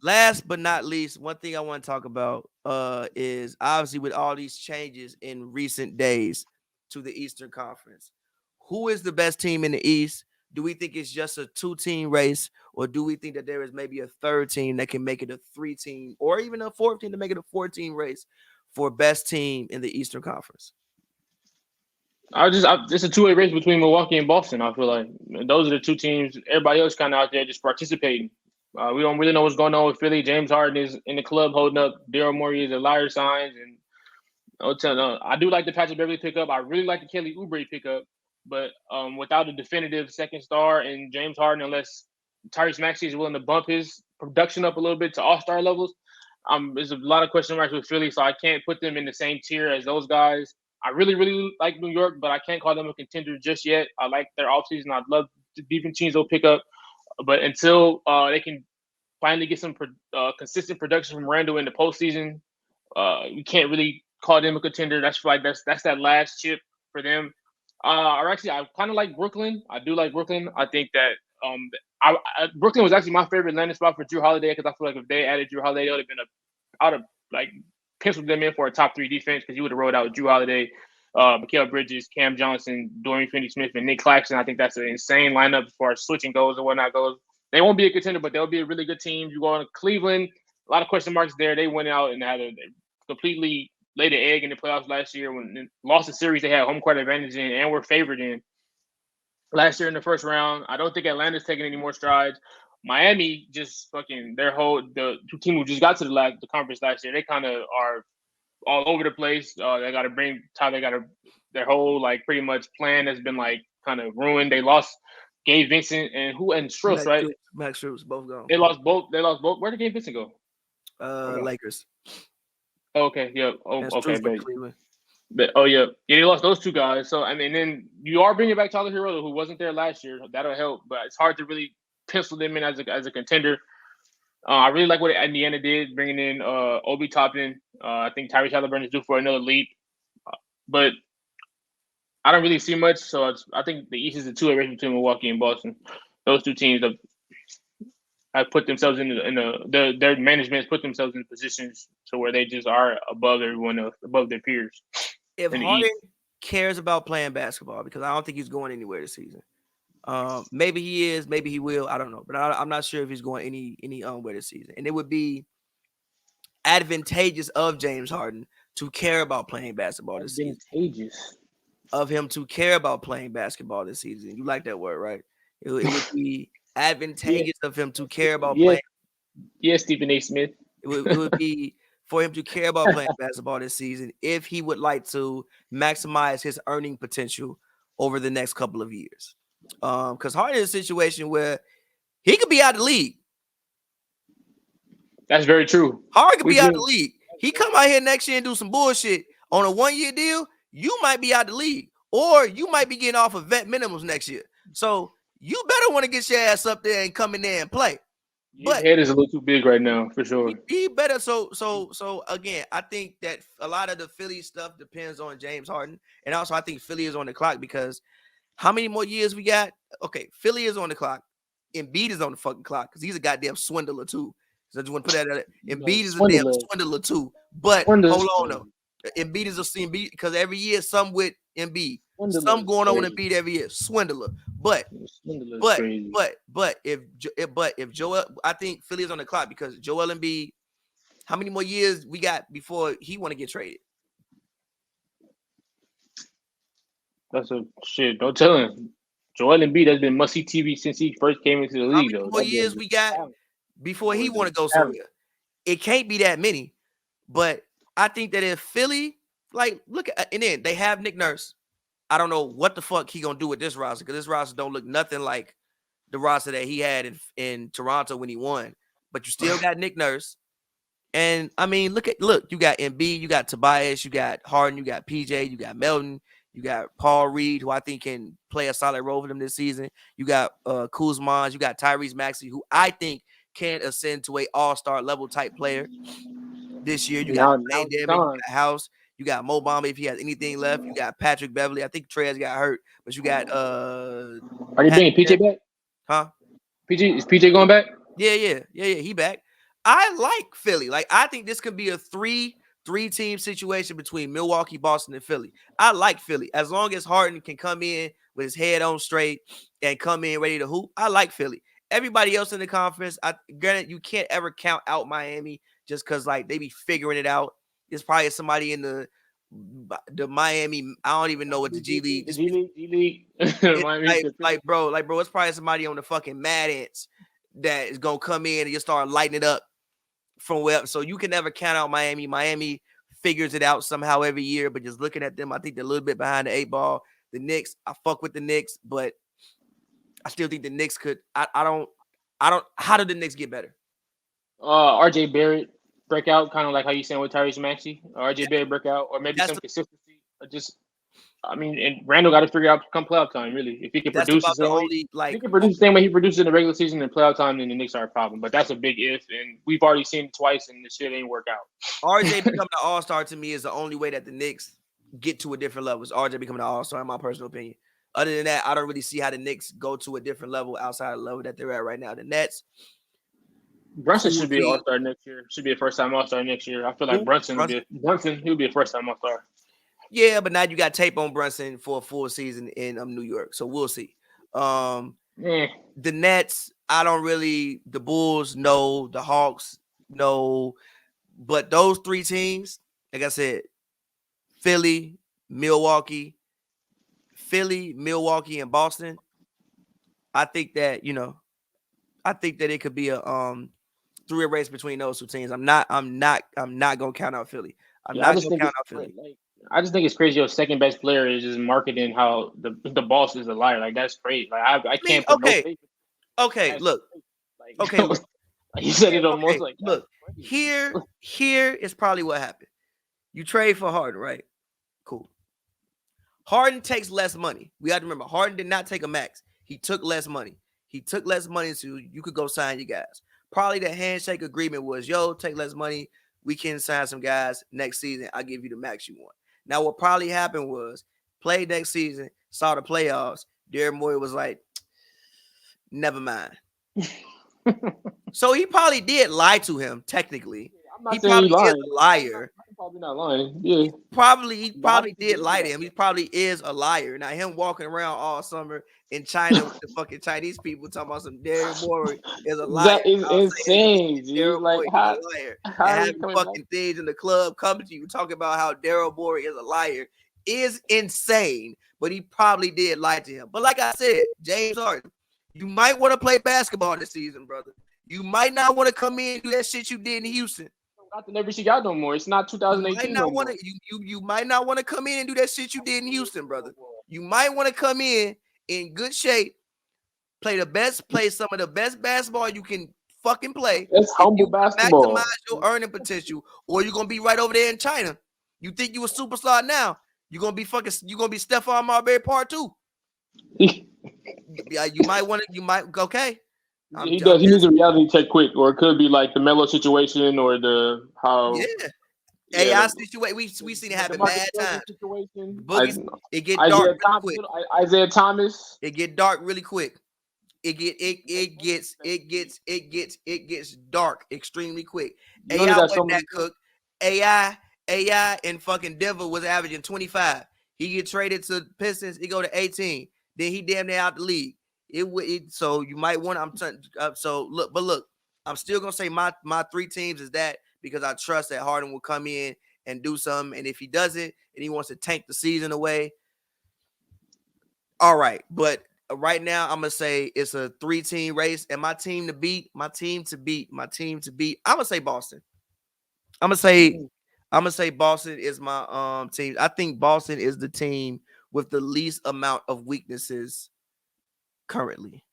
last but not least, one thing I want to talk about is obviously with all these changes in recent days to the Eastern Conference. Who is the best team in the East? Do we think it's just a two-team race, or do we think that there is maybe a third team that can make it a three-team, or even a fourth team to make it a four-team race for best team in the Eastern Conference? It's a two-way race between Milwaukee and Boston. I feel like those are the two teams. Everybody else kind of out there just participating. We don't really know what's going on with Philly. James Harden is in the club holding up Daryl Morey is a liar signs, and I do like the Patrick Beverly pickup. I really like the Kelly Oubre pickup, but without a definitive second star and James Harden, unless Tyrese Maxey is willing to bump his production up a little bit to all-star levels, there's a lot of question marks with Philly, so I can't put them in the same tier as those guys. I really, really like New York, but I can't call them a contender just yet. I like their offseason. I'd love the defense teams they'll pick up, but until they can finally get some consistent production from Randall in the postseason, we can't really call them a contender. That's that last chip for them. I kind of like Brooklyn. I do like Brooklyn. I think that Brooklyn was actually my favorite landing spot for Drew Holiday because I feel like if they added Drew Holiday, it would have been out of like penciled them in for a top 3 defense because you would have rolled out Drew Holiday, Mikal Bridges, Cam Johnson, Dorian Finney-Smith, and Nick Claxton. I think that's an insane lineup as far as switching goes and whatnot goes. They won't be a contender, but they'll be a really good team. You go to Cleveland, a lot of question marks there. They went out and had a completely laid an egg in the playoffs last year when they lost the series they had home court advantage in and were favored in last year in the first round. I don't think Atlanta's taking any more strides. Miami just fucking the two teams who just got to the conference last year, they kind of are all over the place. They got to bring Ty. Their whole like pretty much plan has been like kind of ruined. They lost Gabe Vincent and Strauss, right? Max Strauss, both gone. They lost both. Where did Gabe Vincent go? Lakers. Okay, yeah. Oh, okay, Cleveland. But yeah, they lost those two guys. So I mean, then you are bringing back Tyler Hero, who wasn't there last year. That'll help, but it's hard to really pencil them in as a contender. I really like what Indiana did, bringing in Obi Toppin. I think Tyrese Halliburton is due for another leap, but I don't really see much. So I think the East is a two-way race between Milwaukee and Boston. Those two teams have put themselves their managements put themselves in positions to where they just are above everyone else, above their peers. If Harden cares about playing basketball, because I don't think he's going anywhere this season. Maybe he is, maybe he will. I don't know, but I'm not sure if he's going anywhere this season. And it would be advantageous of James Harden to care about playing basketball this season. Advantageous of him to care about playing basketball this season. You like that word, right? It would be advantageous of him to care about playing. Yes, Stephen A. Smith. It would be for him to care about playing basketball this season if he would like to maximize his earning potential over the next couple of years. Because Harden is a situation where he could be out of the league. That's very true. Harden could be out of the league. He come out here next year and do some bullshit on a 1-year deal, you might be out of the league. Or you might be getting off of vet minimums next year. So you better want to get your ass up there and come in there and play. Your head is a little too big right now, for sure. He better. So again, I think that a lot of the Philly stuff depends on James Harden. And also, I think Philly is on the clock because how many more years we got? Okay, Philly is on the clock. Embiid is on the fucking clock because he's a goddamn swindler too. So I just want to put that out there. Embiid is a damn swindler too. But hold on though. Embiid is a Embiid because every year some with Embiid. Some going on with Embiid every year. Swindler. But if Joel, I think Philly is on the clock because Joel Embiid, how many more years we got before he want to get traded? That's a shit. Don't tell him. Joel Embiid has been must-see TV since he first came into the league. How many more years we got before he want to go somewhere? It can't be that many. But I think that if Philly, like, look at, and then they have Nick Nurse. I don't know what the fuck he gonna do with this roster because this roster don't look nothing like the roster that he had in Toronto when he won. But you still got Nick Nurse. And I mean, look, you got Embiid, you got Tobias, you got Harden, you got PJ, you got Melton, you got Paul Reed, who I think can play a solid role for them this season. You got Kuzma, you got Tyrese Maxey, who I think can ascend to a all-star level type player this year. You got Damon, you got House, you got Mo Bamba if he has anything left. You got Patrick Beverly. I think Trez got hurt, but you got Are you bringing PJ back? Huh? Is PJ going back? Yeah. He back. I like Philly. Like, I think this could be a three-team situation between Milwaukee, Boston, and Philly. I like Philly. As long as Harden can come in with his head on straight and come in ready to hoop, I like Philly. Everybody else in the conference, granted, you can't ever count out Miami just because, like, they be figuring it out. There's probably somebody in the Miami, I don't even know what the G League. The G League. Miami, Like, bro, it's probably somebody on the fucking Mad Ants that is gonna come in and just start lighting it up from where. So you can never count out Miami. Miami figures it out somehow every year, but just looking at them, I think they're a little bit behind the 8 ball. The Knicks, I fuck with the Knicks, but I still think the Knicks could. I don't. How did the Knicks get better? RJ Barrett breakout, kind of like how you saying with Tyrese Maxey. RJ Barrett breakout, or maybe some consistency. Or just, I mean, and Randall got to figure out come playoff time. Really, if he can produce the same way, if he can produce the same way he produced in the regular season and playoff time, then the Knicks are a problem. But that's a big if, and we've already seen it twice, and the shit ain't work out. RJ becoming an all-star to me is the only way that the Knicks get to a different level. Is RJ becoming an all-star, in my personal opinion. Other than that, I don't really see how the Knicks go to a different level outside of the level that they're at right now. The Nets. Brunson should be an all-star next year. Should be a first-time all-star next year. I feel like Brunson he'll be a first-time all-star. Yeah, but now you got tape on Brunson for a full season in New York, so we'll see. The Nets, I don't really. The Bulls, no. The Hawks, no. But those three teams, like I said, Philly, Milwaukee, and Boston. I think that it could be a three-way race between those two teams. I'm not gonna count out Philly. I'm not gonna count out Philly. I just think it's crazy. Your second best player is just marketing how the boss is a liar. Like, that's crazy. Like, I can't put no faith. Okay, look. Like, okay, look. Like you said it almost like look. Here is probably what happened. You trade for Harden, right? Cool. Harden takes less money. We have to remember, Harden did not take a max. He took less money. So you could go sign your guys. Probably the handshake agreement was, yo, take less money. We can sign some guys next season. I'll give you the max you want. Now, what probably happened was, play next season, saw the playoffs. Daryl Morey was like, never mind. So he probably did lie to him, technically. He probably is a liar. Probably not lying. Yeah. He probably did lie to him. He probably is a liar. Now, him walking around all summer in China with the fucking Chinese people talking about some Daryl Morey is a liar. That is insane, dude. Like, how is a liar. And having fucking things in the club coming to you talking about how Daryl Morey is a liar is insane. But he probably did lie to him. But like I said, James Harden, you might want to play basketball this season, brother. You might not want to come in and do that shit you did in Houston. Not the never she got no more. It's not 2018 You might not want to come in and do that shit you did in Houston, brother. You might want to come in good shape, play some of the best basketball you can fucking play. That's humble basketball. Maximize your earning potential, or you're gonna be right over there in China. You think you a superstar now? You're gonna be Stephon Marbury part 2. Yeah, you might okay. He needs a reality check quick, or it could be like the Melo situation, or the how. Yeah. AI situation. We seen it happen bad times. It get dark really quick. Isaiah Thomas. It get dark really quick. It gets dark extremely quick. AI wasn't that cook. AI in fucking Denver was averaging 25. He get traded to Pistons. He go to 18. Then he damn near out the league. So you might want. Look. I'm still gonna say my 3 teams is that, because I trust that Harden will come in and do something. And if he doesn't and he wants to tank the season away, all right. But right now, I'm gonna say it's a 3-team race, and my team to beat. I'm gonna say Boston. I'm gonna say Boston is my team. I think Boston is the team with the least amount of weaknesses currently.